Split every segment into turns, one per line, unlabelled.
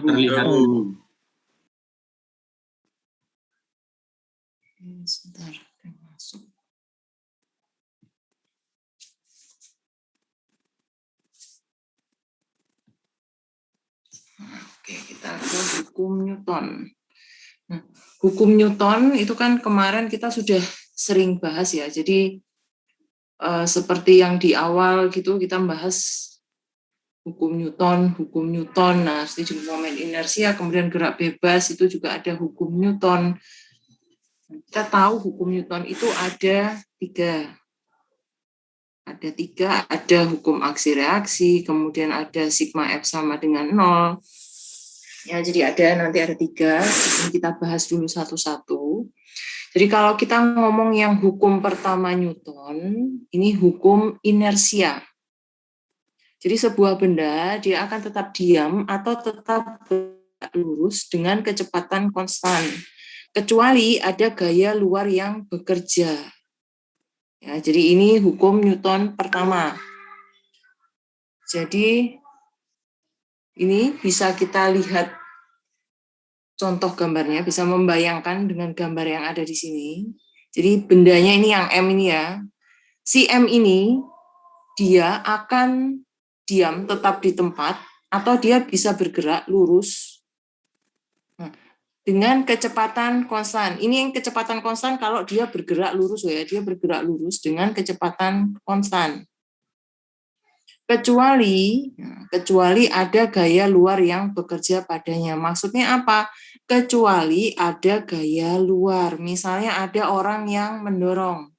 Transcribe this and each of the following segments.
Terlihat.
Sebentar, masuk. Oke, kita ke hukum Newton. Nah, hukum Newton itu kan kemarin kita sudah sering bahas ya. Jadi seperti yang di awal gitu kita bahas hukum Newton. Nah, setuju momen inersia, kemudian gerak bebas itu juga ada hukum Newton. Kita tahu hukum Newton itu ada tiga. Ada hukum aksi reaksi, kemudian ada sigma F sama dengan 0. Ya, jadi nanti ada 3, kita bahas dulu satu-satu. Jadi kalau kita ngomong yang hukum pertama Newton, ini hukum inersia. Jadi sebuah benda dia akan tetap diam atau tetap lurus dengan kecepatan konstan, kecuali ada gaya luar yang bekerja. Ya, jadi ini hukum Newton pertama. Jadi ini bisa kita lihat contoh gambarnya, bisa membayangkan dengan gambar yang ada di sini. Jadi bendanya ini yang M ini ya. Si M ini dia akan diam tetap di tempat atau dia bisa bergerak lurus. Nah, dengan kecepatan konstan. Ini yang kecepatan konstan kalau dia bergerak lurus ya, dia bergerak lurus dengan kecepatan konstan. Kecuali ada gaya luar yang bekerja padanya. Maksudnya apa? Kecuali ada gaya luar. Misalnya ada orang yang mendorong.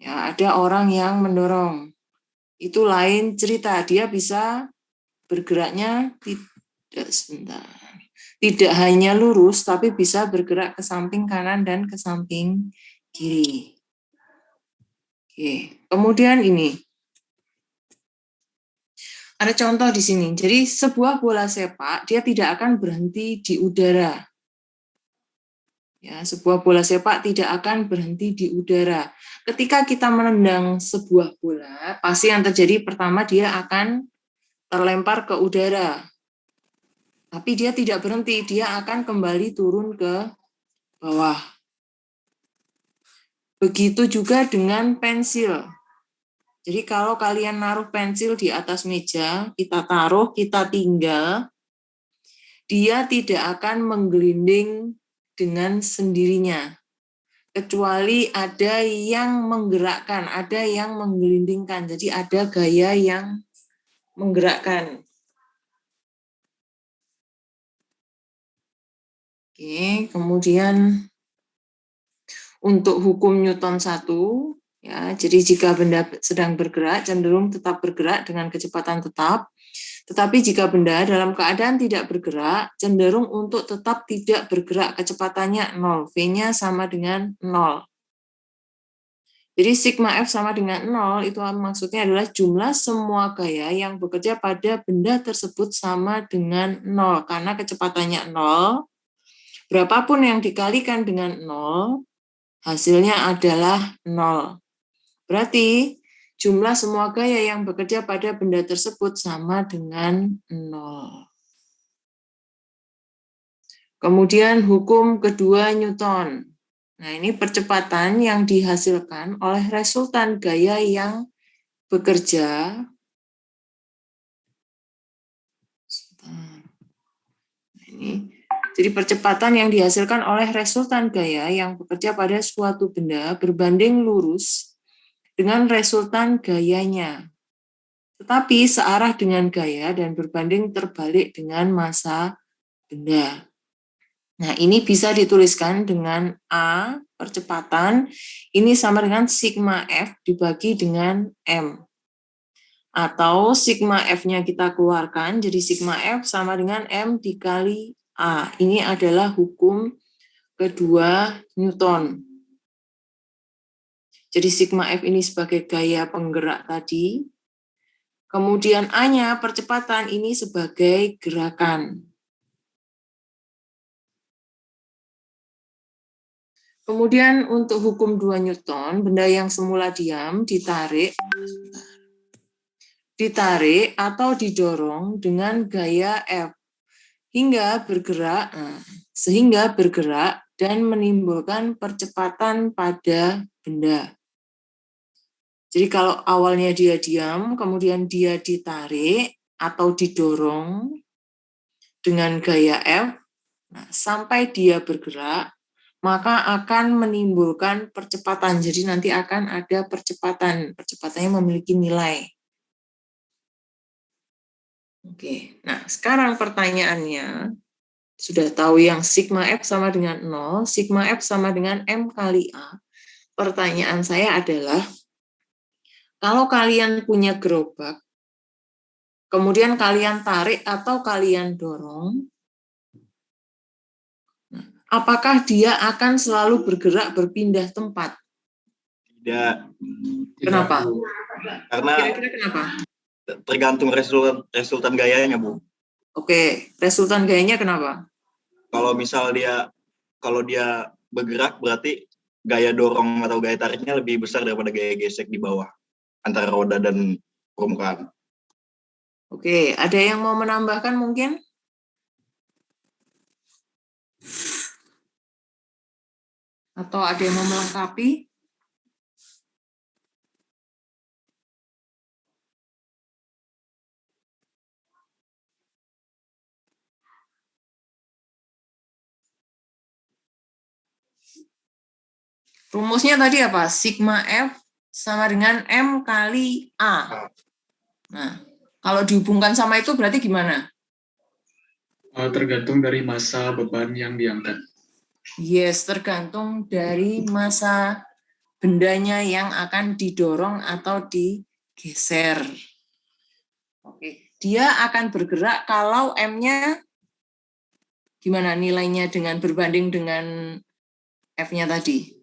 Ya, ada orang yang mendorong. Itu lain cerita. Dia bisa bergeraknya tidak hanya lurus, tapi bisa bergerak ke samping kanan dan ke samping kiri. Oke. Kemudian ini. Ada contoh di sini. Jadi sebuah bola sepak dia tidak akan berhenti di udara. Ya, sebuah bola sepak tidak akan berhenti di udara. Ketika kita menendang sebuah bola, pasti yang terjadi pertama dia akan terlempar ke udara. Tapi dia tidak berhenti, dia akan kembali turun ke bawah. Begitu juga dengan pensil. Jadi kalau kalian naruh pensil di atas meja, kita taruh, kita tinggal, dia tidak akan menggelinding dengan sendirinya. Kecuali ada yang menggerakkan, ada yang menggelindingkan. Jadi ada gaya yang menggerakkan. Oke, kemudian untuk hukum Newton 1, ya, jadi jika benda sedang bergerak, cenderung tetap bergerak dengan kecepatan tetap. Tetapi jika benda dalam keadaan tidak bergerak, cenderung untuk tetap tidak bergerak, kecepatannya 0. V-nya sama dengan 0. Jadi sigma F sama dengan 0, itu maksudnya adalah jumlah semua gaya yang bekerja pada benda tersebut sama dengan 0. Karena kecepatannya 0, berapapun yang dikalikan dengan 0, hasilnya adalah 0. Berarti jumlah semua gaya yang bekerja pada benda tersebut sama dengan 0. Kemudian hukum kedua Newton. Nah, ini percepatan yang dihasilkan oleh resultan gaya yang bekerja. Nah, ini. Jadi percepatan yang dihasilkan oleh resultan gaya yang bekerja pada suatu benda berbanding lurus dengan resultan gayanya. Tetapi searah dengan gaya dan berbanding terbalik dengan massa benda. Nah, ini bisa dituliskan dengan A, percepatan, ini sama dengan sigma F dibagi dengan M. Atau sigma F-nya kita keluarkan, jadi sigma F sama dengan M dikali A. Ini adalah hukum kedua Newton. Jadi sigma F ini sebagai gaya penggerak tadi. Kemudian A-nya percepatan ini sebagai gerakan. Kemudian untuk hukum 2 Newton, benda yang semula diam ditarik atau didorong dengan gaya F. sehingga bergerak dan menimbulkan percepatan pada benda. Jadi kalau awalnya dia diam, kemudian dia ditarik atau didorong dengan gaya F, sampai dia bergerak, maka akan menimbulkan percepatan. Jadi nanti akan ada percepatan. Percepatannya memiliki nilai. Oke, nah sekarang pertanyaannya, sudah tahu yang sigma F sama dengan 0, sigma F sama dengan M kali A. Pertanyaan saya adalah, kalau kalian punya gerobak, kemudian kalian tarik atau kalian dorong, apakah dia akan selalu bergerak berpindah tempat?
Tidak.
Kenapa?
Karena
Kira-kira kenapa?
tergantung resultan gayanya, Bu.
Oke, resultan gayanya kenapa?
Kalau misal kalau dia bergerak, berarti gaya dorong atau gaya tariknya lebih besar daripada gaya gesek di bawah antara roda dan permukaan.
Oke, ada yang mau menambahkan mungkin? Atau ada yang mau melengkapi? Rumusnya tadi apa? Sigma F sama dengan M kali A. Nah, kalau dihubungkan sama itu berarti gimana?
Tergantung dari massa beban yang diangkat.
Yes, tergantung dari massa bendanya yang akan didorong atau digeser. Oke, dia akan bergerak kalau M-nya gimana nilainya dengan berbanding dengan F-nya tadi?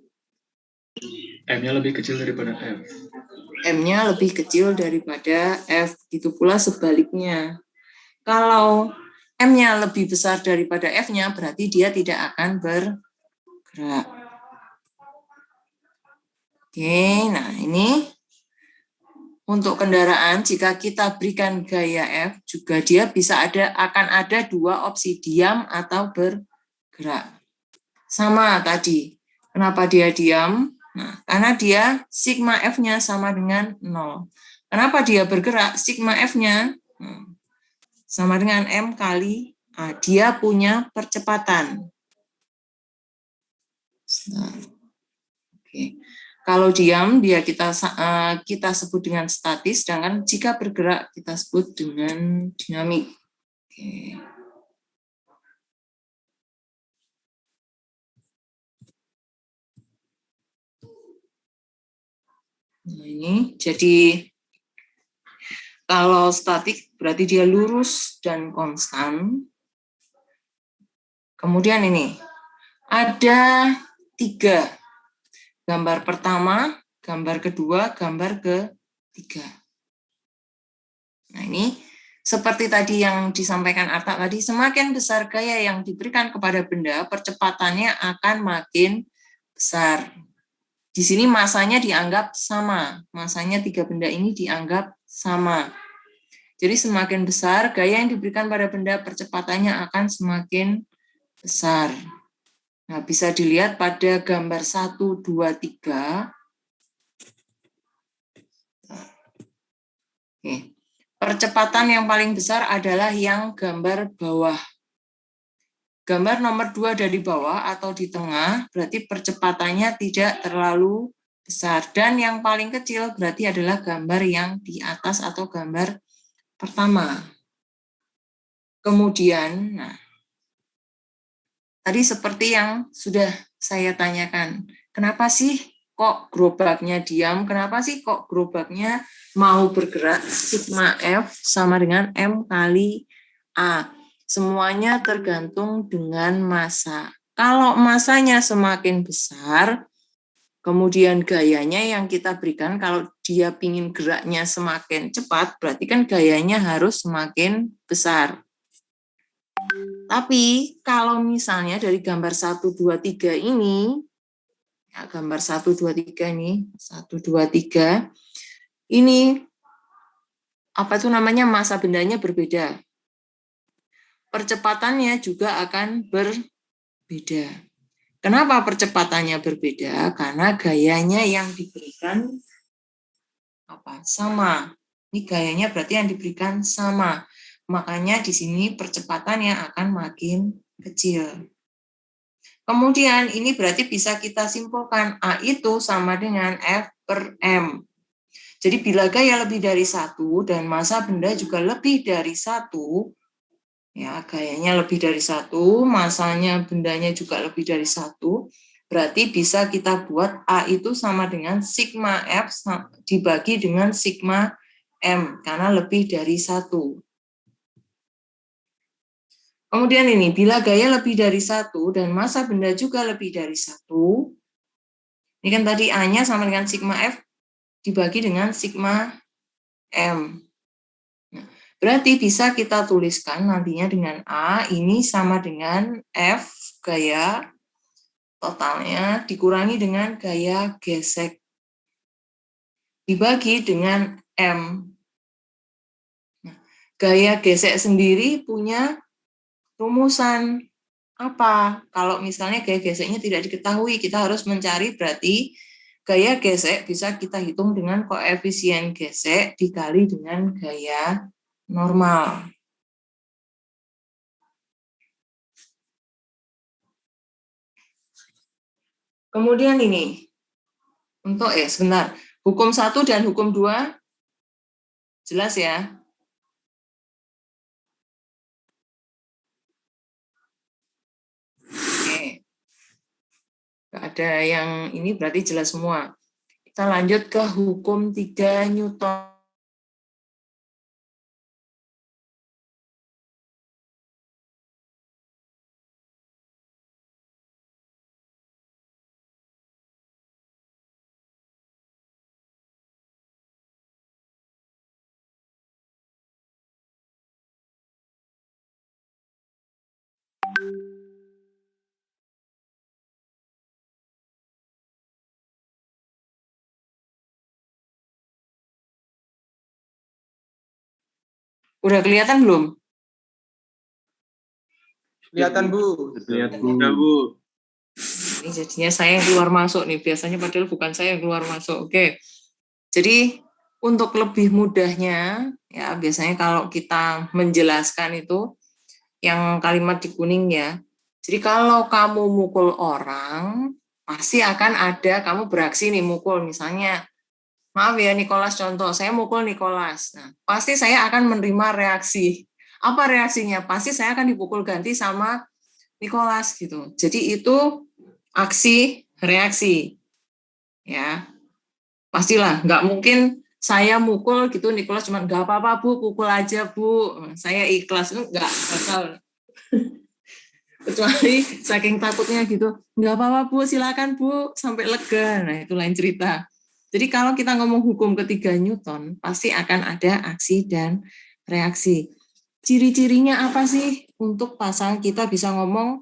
M-nya lebih kecil daripada F.
M-nya lebih kecil daripada F, gitu pula sebaliknya. Kalau M-nya lebih besar daripada F-nya, berarti dia tidak akan bergerak. Oke, nah ini untuk kendaraan, jika kita berikan gaya F, juga dia akan ada dua opsi, diam atau bergerak. Sama tadi, kenapa dia diam? Nah, karena dia sigma F-nya sama dengan 0. Kenapa dia bergerak? Sigma F-nya sama dengan M kali A. Dia punya percepatan. Oke. Kalau diam, dia kita sebut dengan statis, sedangkan jika bergerak, kita sebut dengan dinamik. Oke. Nah, ini jadi kalau statik berarti dia lurus dan konstan. Kemudian ini ada 3. Gambar pertama, gambar kedua, gambar ketiga. Nah ini seperti tadi yang disampaikan Arta tadi, semakin besar gaya yang diberikan kepada benda, percepatannya akan makin besar. Di sini masanya dianggap sama, masanya 3 benda ini dianggap sama. Jadi semakin besar gaya yang diberikan pada benda, percepatannya akan semakin besar. Nah, bisa dilihat pada gambar 1, 2, 3. Oke. Percepatan yang paling besar adalah yang gambar bawah. Gambar nomor 2 dari bawah atau di tengah berarti percepatannya tidak terlalu besar. Dan yang paling kecil berarti adalah gambar yang di atas atau gambar pertama. Kemudian, nah, tadi seperti yang sudah saya tanyakan, kenapa sih kok gerobaknya diam? Kenapa sih kok gerobaknya mau bergerak? Sigma F sama dengan M kali A. Semuanya tergantung dengan massa. Kalau massanya semakin besar, kemudian gayanya yang kita berikan, kalau dia ingin geraknya semakin cepat, berarti kan gayanya harus semakin besar. Tapi kalau misalnya dari gambar 1, 2, 3 ini, ya gambar 1, 2, 3 ini, 1, 2, 3, ini apa itu namanya massa bendanya berbeda. percepatannya juga akan berbeda. Kenapa percepatannya berbeda? Karena gayanya yang diberikan sama. Ini gayanya berarti yang diberikan sama. Makanya di sini percepatannya akan makin kecil. Kemudian ini berarti bisa kita simpulkan A itu sama dengan F per M. Jadi bila gaya lebih dari 1 dan massa benda juga lebih dari 1, ya gayanya lebih dari 1, massanya bendanya juga lebih dari 1, berarti bisa kita buat A itu sama dengan sigma F dibagi dengan sigma M, karena lebih dari 1. Kemudian ini, bila gaya lebih dari 1 dan massa benda juga lebih dari 1, ini kan tadi A-nya sama dengan sigma F dibagi dengan sigma M. Nah, berarti bisa kita tuliskan nantinya dengan A, ini sama dengan F gaya totalnya dikurangi dengan gaya gesek dibagi dengan M. Nah, gaya gesek sendiri punya rumusan apa? Kalau misalnya gaya geseknya tidak diketahui, kita harus mencari berarti gaya gesek bisa kita hitung dengan koefisien gesek dikali dengan gaya normal. Kemudian ini, untuk sebentar, hukum 1 dan hukum 2, jelas ya? Oke. Nggak ada yang ini berarti jelas semua. Kita lanjut ke hukum 3 Newton. Udah kelihatan belum?
Kelihatan, Bu.
Kelihatan, Bu.
Ini jadinya saya yang keluar masuk nih. Biasanya padahal bukan saya yang keluar masuk. Oke. Jadi untuk lebih mudahnya, ya biasanya kalau kita menjelaskan itu, yang kalimat di kuning ya. Jadi kalau kamu mukul orang, pasti akan ada kamu beraksi nih mukul. Misalnya, maaf ya Nicholas contoh, saya mukul Nicholas. Nah, pasti saya akan menerima reaksi. Apa reaksinya? Pasti saya akan dipukul ganti sama Nicholas gitu. Jadi itu aksi reaksi. Ya. Pastilah, nggak mungkin saya mukul gitu, Nicholas cuma nggak apa-apa Bu, pukul aja Bu. Saya ikhlas, itu nggak bakal. Kecuali saking takutnya gitu, nggak apa-apa Bu, silakan Bu, sampai lega. Nah, itu lain cerita. Jadi kalau kita ngomong hukum ketiga Newton, pasti akan ada aksi dan reaksi. Ciri-cirinya apa sih untuk pasal kita bisa ngomong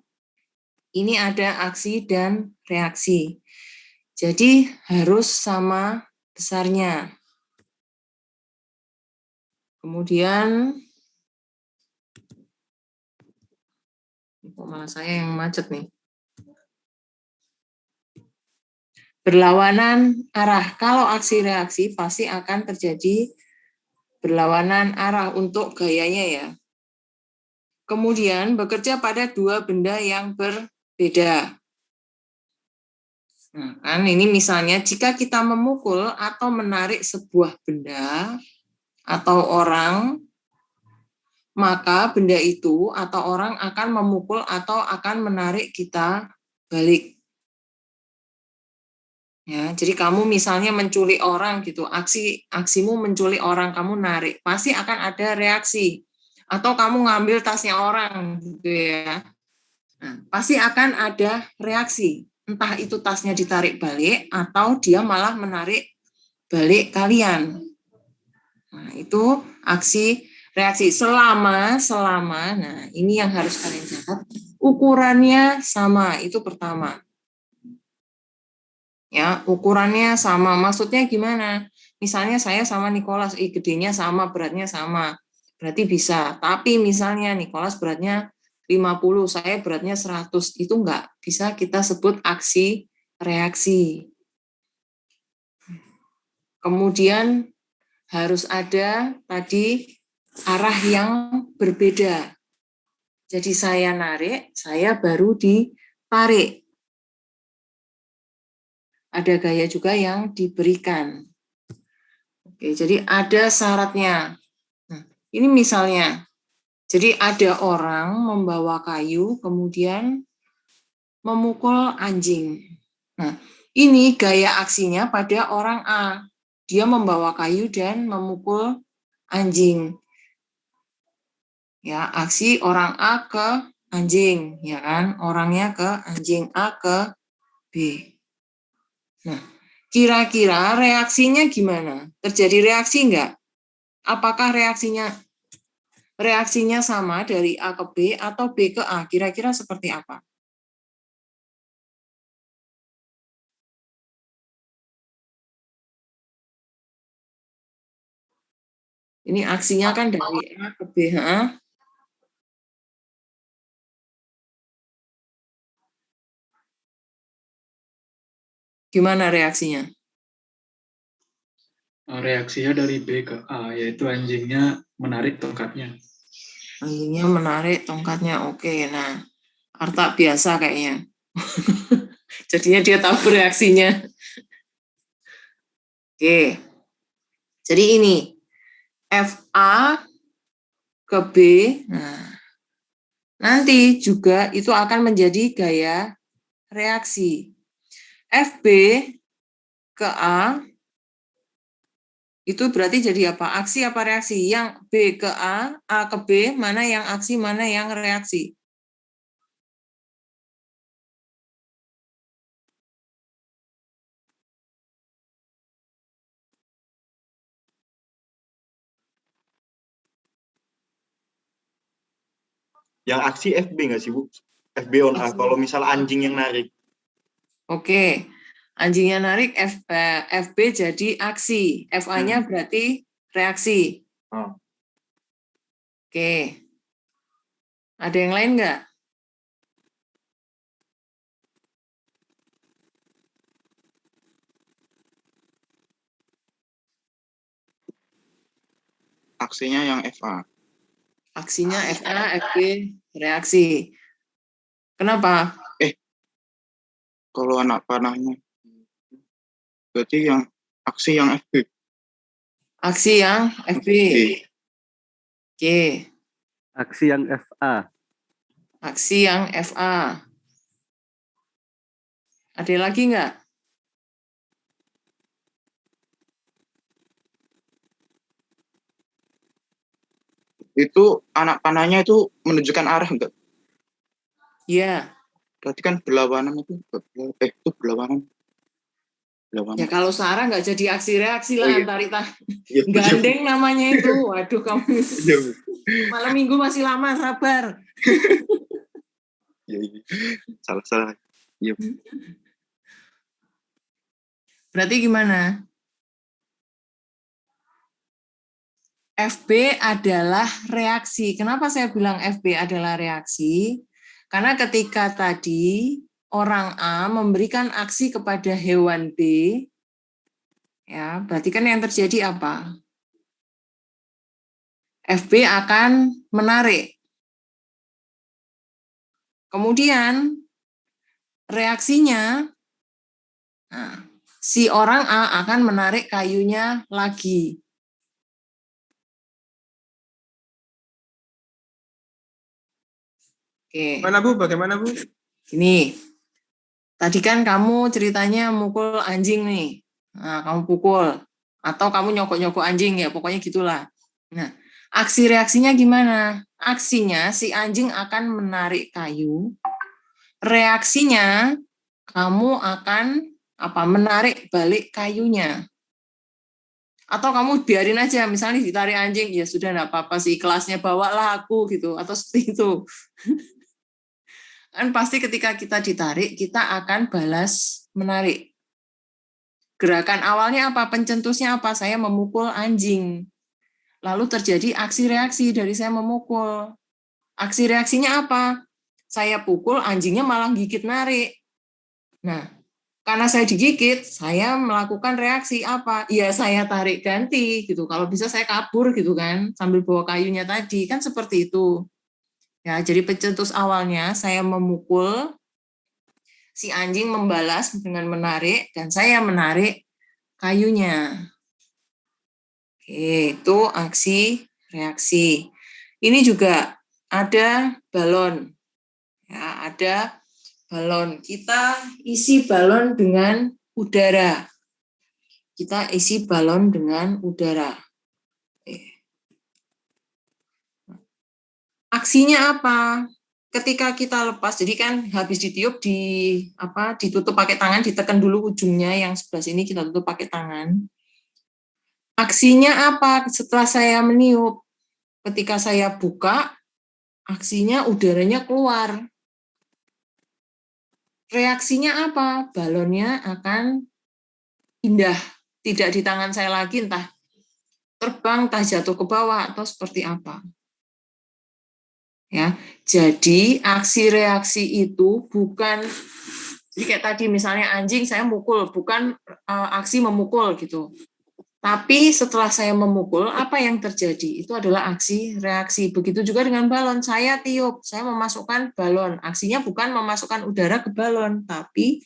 ini ada aksi dan reaksi? Jadi harus sama besarnya. Kemudian, kok malah saya yang macet nih. Berlawanan arah. Kalau aksi reaksi pasti akan terjadi berlawanan arah untuk gayanya ya. Kemudian bekerja pada dua benda yang berbeda. Nah, kan ini misalnya jika kita memukul atau menarik sebuah benda atau orang, maka benda itu atau orang akan memukul atau akan menarik kita balik. Ya, jadi kamu misalnya menculik orang gitu, aksimu menculik orang, kamu narik, pasti akan ada reaksi. Atau kamu ngambil tasnya orang gitu ya. Nah, pasti akan ada reaksi. Entah itu tasnya ditarik balik atau dia malah menarik balik kalian. Nah, itu aksi reaksi selama nah ini yang harus kalian catat, ukurannya sama, itu pertama. Ya, ukurannya sama. Maksudnya gimana? Misalnya saya sama Nicholas, gedenya sama, beratnya sama. berarti bisa. Tapi misalnya Nicholas beratnya 50, saya beratnya 100, itu enggak bisa kita sebut aksi reaksi. Kemudian harus ada tadi arah yang berbeda. Jadi saya narik, saya baru ditarik. Ada gaya juga yang diberikan. Oke, jadi ada syaratnya. Nah, ini misalnya, jadi ada orang membawa kayu, kemudian memukul anjing. Nah, ini gaya aksinya pada orang A. Dia membawa kayu dan memukul anjing. Ya, aksi orang A ke anjing, ya kan? Orangnya ke anjing, A ke B. Nah, kira-kira reaksinya gimana? Terjadi reaksi enggak? Apakah reaksinya sama dari A ke B atau B ke A? Kira-kira seperti apa? Ini aksinya kan dari A ke B. Gimana reaksinya?
Reaksinya dari B ke A, yaitu anjingnya menarik tongkatnya.
Anjingnya menarik tongkatnya. Oke, nah, Arta biasa kayaknya. Jadinya dia tahu reaksinya. Oke. Jadi ini FA ke B. Nah, nanti juga itu akan menjadi gaya reaksi. FB ke A itu berarti jadi apa? Aksi apa reaksi? Yang B ke A ke B, mana yang aksi, mana yang reaksi?
Yang aksi FB nggak sih, Bu? FB on A, kalau misal anjing yang narik.
Oke, anjingnya narik, FB jadi aksi. FA-nya berarti reaksi. Oke. Ada yang lain nggak?
Aksinya yang FA.
Aksinya FA, FB, reaksi. Kenapa?
Kalau anak panahnya, berarti yang aksi yang FB.
Aksi yang FB. Oke.
Aksi yang FA.
Aksi yang FA. Ada lagi nggak?
Itu anak panahnya itu menunjukkan arah enggak?
Iya.
Berarti kan berlawanan itu. Itu berlawanan.
Ya kalau searah nggak jadi aksi reaksi lah,
iya.
antar
Iya,
gandeng namanya itu. Waduh kamu.
Iya.
Malam minggu masih lama, sabar.
Iya. Salah. Iya.
Berarti gimana? FB adalah reaksi. Kenapa saya bilang FB adalah reaksi? Karena ketika tadi orang A memberikan aksi kepada hewan B, ya, berarti kan yang terjadi apa? FB akan menarik. Kemudian reaksinya, nah, si orang A akan menarik kayunya lagi. Oke.
Bagaimana, Bu?
Ini, tadi kan kamu ceritanya mukul anjing nih. Nah, kamu pukul. Atau kamu nyokok-nyokok anjing, ya pokoknya gitulah. Nah, aksi reaksinya gimana? Aksinya si anjing akan menarik kayu. Reaksinya kamu akan menarik balik kayunya. Atau kamu biarin aja, misalnya ditarik anjing, ya sudah enggak apa-apa sih, kelasnya bawalah aku gitu, atau seperti itu. Kan pasti ketika kita ditarik, kita akan balas menarik. Gerakan awalnya apa? Pencetusnya apa? Saya memukul anjing. lalu terjadi aksi reaksi dari saya memukul. Aksi reaksinya apa? Saya pukul, anjingnya malah gigit narik. Nah, karena saya digigit, saya melakukan reaksi apa? Ya saya tarik ganti gitu. Kalau bisa saya kabur gitu kan, sambil bawa kayunya tadi, kan seperti itu. Ya, jadi pencetus awalnya saya memukul, si anjing membalas dengan menarik, dan saya menarik kayunya. Oke, itu aksi reaksi. Ini juga ada balon. Ya, ada balon. Kita isi balon dengan udara. Kita isi balon dengan udara. Aksinya apa? Ketika kita lepas, jadi kan habis ditiup ditutup pakai tangan, ditekan dulu ujungnya yang sebelah sini kita tutup pakai tangan. Aksinya apa? Setelah saya meniup, ketika saya buka, aksinya udaranya keluar. Reaksinya apa? Balonnya akan pindah, tidak di tangan saya lagi, entah terbang, entah jatuh ke bawah, atau seperti apa. Ya, jadi aksi reaksi itu bukan, jadi kayak tadi misalnya anjing saya mukul, bukan aksi memukul gitu. Tapi setelah saya memukul, apa yang terjadi? Itu adalah aksi reaksi. Begitu juga dengan balon. Saya tiup, saya memasukkan balon. Aksinya bukan memasukkan udara ke balon, tapi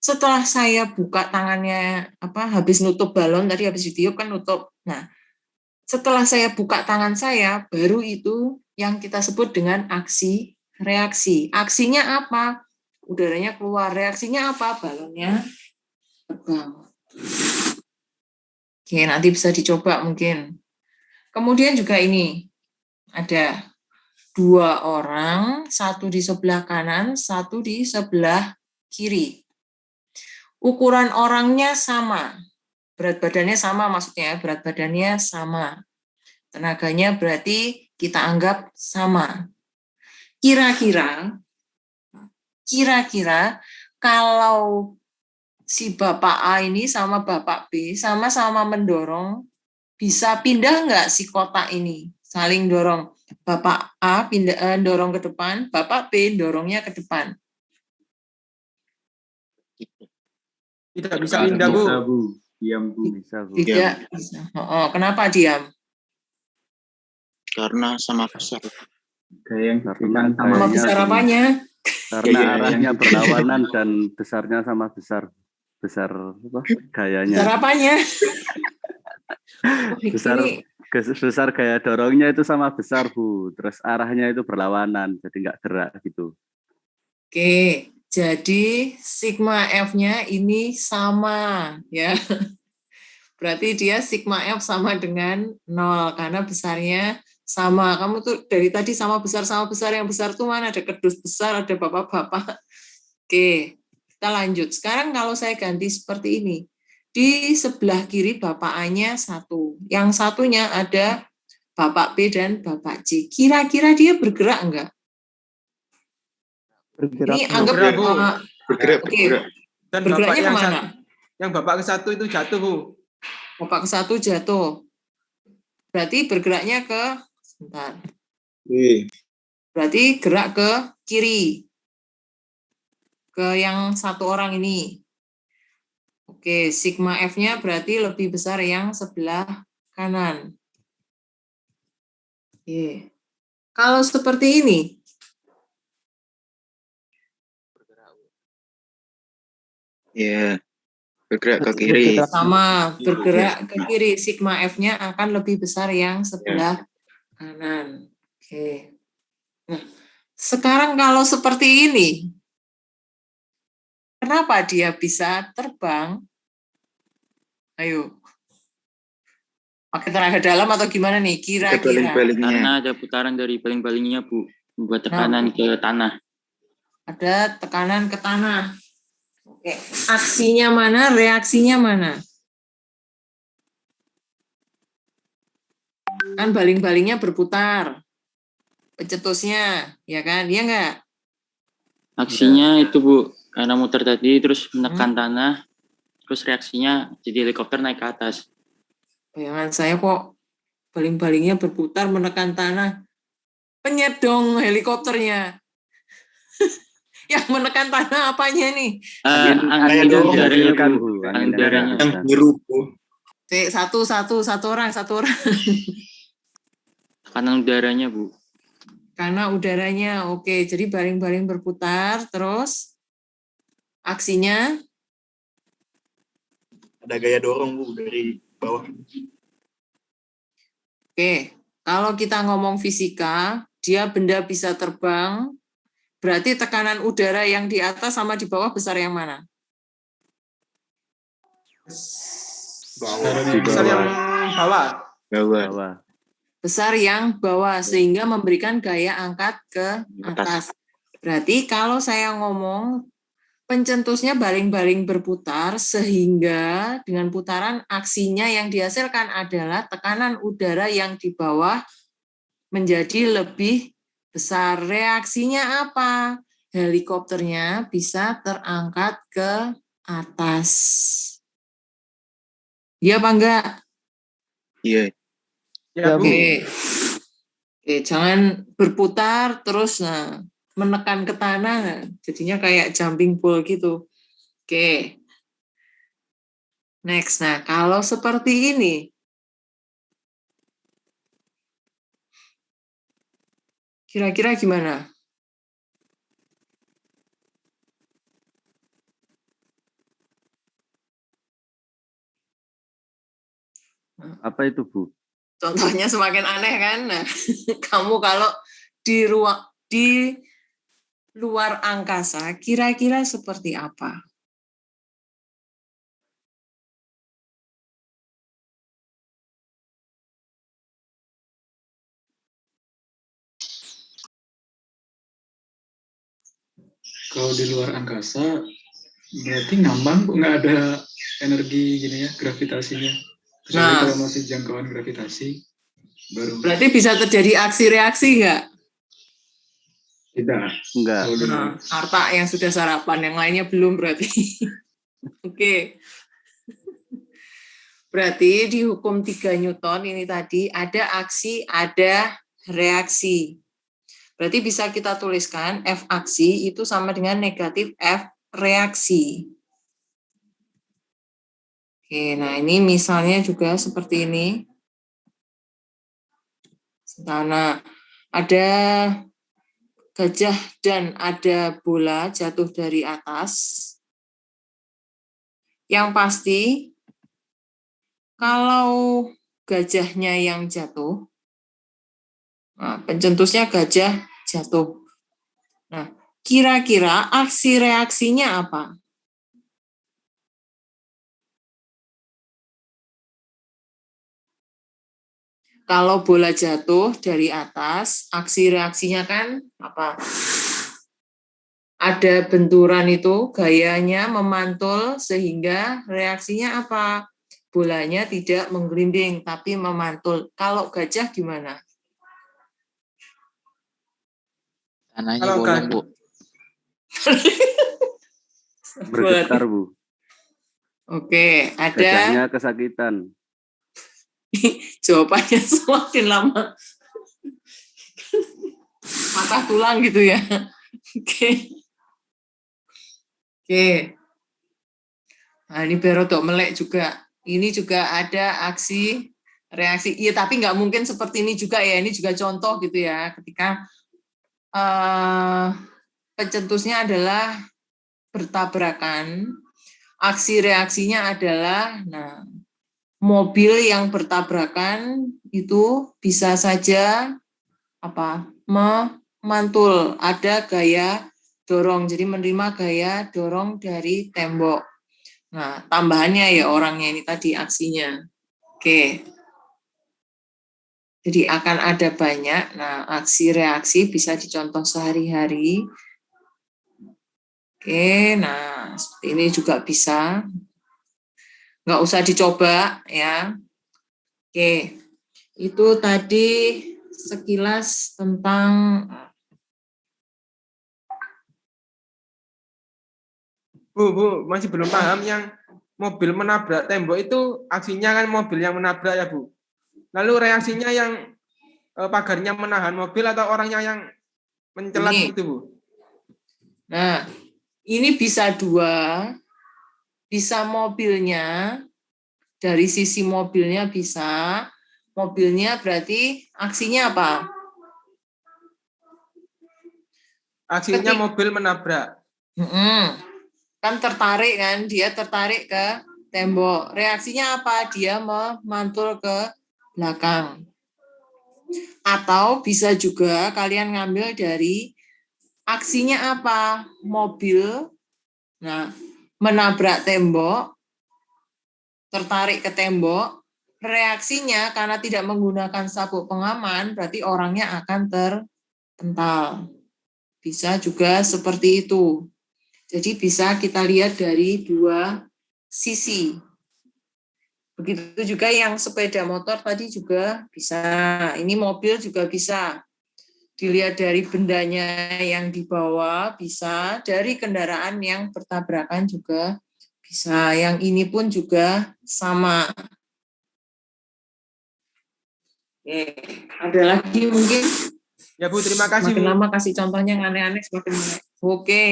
setelah saya buka tangannya, habis nutup balon, tadi habis ditiup kan nutup. Nah, setelah saya buka tangan saya, baru itu yang kita sebut dengan aksi reaksi. Aksinya apa? Udaranya keluar. Reaksinya apa? Balonnya terbang. Oke, nanti bisa dicoba mungkin. Kemudian juga ini, ada 2 orang, satu di sebelah kanan, satu di sebelah kiri. Ukuran orangnya sama, berat badannya sama maksudnya, berat badannya sama. Tenaganya berarti kita anggap sama. Kira-kira kalau si Bapak A ini sama Bapak B sama-sama mendorong, bisa pindah nggak si kotak ini? Saling dorong. Bapak A dorong ke depan, Bapak B dorongnya ke depan.
Tidak bisa pindah, Bu.
Bisa, Bu. Diam, Bu. Bisa, Bu.
Tidak bisa. Kenapa diam?
Karena sama besar.
Gaya yang
Karena
sama
Sama besar apanya?
Karena
Iya,
arahnya berlawanan dan besarnya sama besar gayanya.
Besar apanya?
Besar gaya dorongnya itu sama besar, Bu. Terus arahnya itu berlawanan, jadi nggak gerak gitu.
Oke, jadi sigma F-nya ini sama, ya. Berarti dia sigma F sama dengan 0, karena besarnya sama. Kamu tuh dari tadi sama besar, yang besar tuh mana? Ada kerdus besar, ada bapak-bapak. Oke, kita lanjut. Sekarang kalau saya ganti seperti ini. Di sebelah kiri Bapak A-nya 1. Yang satunya ada Bapak B dan Bapak C. Kira-kira dia bergerak enggak?
Bergerak.
Ini anggap
Bergerak, Bu.
Bergerak.
Dan
bergeraknya
bapak
kemana?
yang bapak ke satu itu jatuh, Bu.
Bapak ke 1 jatuh. Berarti bergeraknya ke, sebentar. Berarti gerak ke kiri. Ke yang 1 orang ini. Oke, sigma F-nya berarti lebih besar yang sebelah kanan. Oke. Kalau seperti ini,
Iya. Bergerak ke kiri.
sama bergerak ke kiri, sigma F-nya akan lebih besar yang sebelah kanan. Oke. Nah, sekarang kalau seperti ini, kenapa dia bisa terbang? Ayo. Pakai tenaga dalam atau gimana nih? Kira-kira.
Baling-balingnya.
Karena ada putaran dari baling-balingnya, Bu. Membuat tekanan ke tanah.
Ada tekanan ke tanah. Oke. Aksinya mana? Reaksinya mana? Kan baling-balingnya berputar. Pencetusnya, ya kan? Iya nggak?
Aksinya itu, Bu. Karena muter tadi, terus menekan tanah. Terus reaksinya jadi helikopter naik ke atas.
Bayangan saya kok baling-balingnya berputar menekan tanah. Penyedong helikopternya. Yang menekan tanah apanya nih?
Angin
dorong
udaranya,
kan,
Bu.
Bu.
Angin udaranya.
Yang biru, Bu.
Satu orang.
Tekanan udaranya, Bu.
Karena udaranya, oke. Jadi baling-baling berputar, terus aksinya
Ada gaya dorong, Bu, dari bawah.
Oke, kalau kita ngomong fisika, dia benda bisa terbang, berarti tekanan udara yang di atas sama di bawah besar yang mana?
Besar yang bawah.
Bawah.
Besar yang bawah, sehingga memberikan gaya angkat ke atas. Berarti kalau saya ngomong pencetusnya baling-baling berputar, sehingga dengan putaran aksinya yang dihasilkan adalah tekanan udara yang di bawah menjadi lebih besar. Reaksinya apa? Helikopternya bisa terangkat ke atas. Iya apa enggak?
Iya.
Ya, Bu.
Oke, jangan berputar terus menekan ke tanah, jadinya kayak jumping ball gitu. Oke. Next. Nah, kalau seperti ini, kira-kira gimana?
Apa itu, Bu?
Contohnya semakin aneh kan? Nah, kamu kalau di luar angkasa, kira-kira seperti apa?
Kalau di luar angkasa, berarti ngambang, Bu, nggak ada energi gini ya, gravitasinya. Kecuali kalau masih jangkauan gravitasi, baru.
Berarti bisa terjadi aksi-reaksi nggak?
Tidak.
Enggak.
Kalau di luar.
Arta yang sudah sarapan, yang lainnya belum berarti. Oke. Berarti di hukum 3 Newton ini tadi ada aksi, ada reaksi. Berarti bisa kita tuliskan F aksi itu sama dengan negatif F reaksi. Oke, nah ini misalnya juga seperti ini. Nah, ada gajah dan ada bola jatuh dari atas. Yang pasti, kalau gajahnya yang jatuh, nah, pencetusnya gajah jatuh. Nah, kira-kira aksi reaksinya apa? Kalau bola jatuh dari atas, aksi reaksinya kan apa? Ada benturan itu, gayanya memantul sehingga reaksinya apa? Bolanya tidak menggelinding, tapi memantul. Kalau gajah gimana?
Tanahnya bolong, Bu.
Bergetar, Bu.
Oke, ada
Gajahnya kesakitan.
jawabannya semakin lama patah tulang gitu ya. Oke. Nah, ini berodok melek juga. Ini juga ada aksi reaksi. Iya, tapi nggak mungkin seperti ini juga ya. Ini juga contoh gitu ya. Ketika pencetusnya adalah bertabrakan, aksi reaksinya adalah, nah, mobil yang bertabrakan itu bisa saja memantul, ada gaya dorong, jadi menerima gaya dorong dari tembok. Nah, tambahannya ya orangnya ini tadi aksinya. Oke. Jadi akan ada banyak. Nah, aksi reaksi bisa dicontoh sehari-hari. Oke, nah seperti ini juga bisa. Nggak usah dicoba ya. Oke, itu tadi sekilas tentang
Bu, masih belum paham yang mobil menabrak tembok itu aksinya kan mobil yang menabrak ya, Bu? Lalu reaksinya yang pagarnya menahan mobil atau orangnya yang mencelat
Ini.
gitu, Bu?
Nah, ini bisa dua, bisa mobilnya, dari sisi mobilnya bisa, mobilnya berarti aksinya apa?
Aksinya mobil menabrak.
Kan tertarik kan, dia tertarik ke tembok. Reaksinya apa? Dia memantul ke belakang. Atau bisa juga kalian ngambil dari aksinya apa? Mobil, nah, menabrak tembok, tertarik ke tembok, reaksinya karena tidak menggunakan sabuk pengaman, berarti orangnya akan terpental. Bisa juga seperti itu. Jadi bisa kita lihat dari dua sisi. Begitu juga yang sepeda motor tadi juga bisa. Ini mobil juga bisa. Dilihat dari bendanya yang dibawa bisa, dari kendaraan yang bertabrakan juga bisa. Yang ini pun juga sama. Oke, ada lagi mungkin?
Ya Bu, terima kasih
Makin
Bu.
lama kasih contohnya yang aneh-aneh semakin baik. Oke,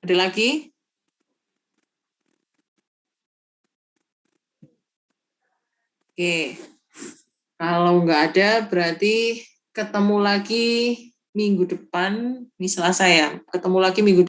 ada lagi? Oke, kalau nggak ada berarti ketemu lagi minggu depan, ini Selasa ya, ketemu lagi minggu